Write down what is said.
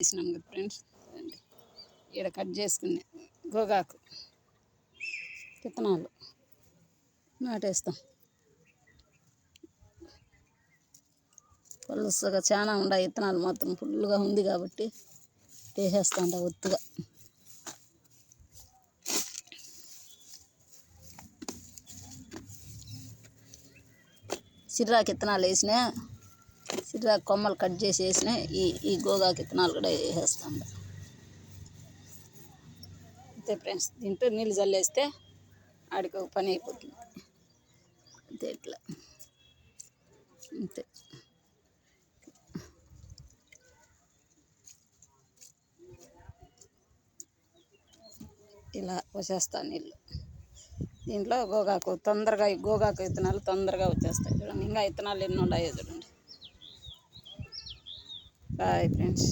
వేసినాం కదా ఫ్రెండ్స్, ఇక్కడ కట్ చేసుకునే గోగాకు విత్తనాలు నాటేస్తాం. పలుసగా చాలా ఉన్నాయి విత్తనాలు, మాత్రం ఫుల్గా ఉంది కాబట్టి వేసేస్తా ఉంటా ఒత్తుగా. సిర్రాకు విత్తనాలు వేసిన, సిర్రాకు కొమ్మలు కట్ చేసి వేసిన, ఈ గోగాకు విత్తనాలు కూడా వేసేస్తాం. అంతే ఫ్రెండ్స్, దీంట్లో నీళ్ళు చల్లేస్తే ఆడికి ఒక పని అయిపోతుంది. అంతే, ఇట్లా అంతే. ఇలా వచ్చేస్తాను నీళ్ళు. దీంట్లో గోగాకు తొందరగా, ఈ గోగాకు విత్తనాలు తొందరగా వచ్చేస్తాయి. చూడండి, ఇంకా విత్తనాలు ఎన్ని ఉన్నాయో చూడండి. Bye friends.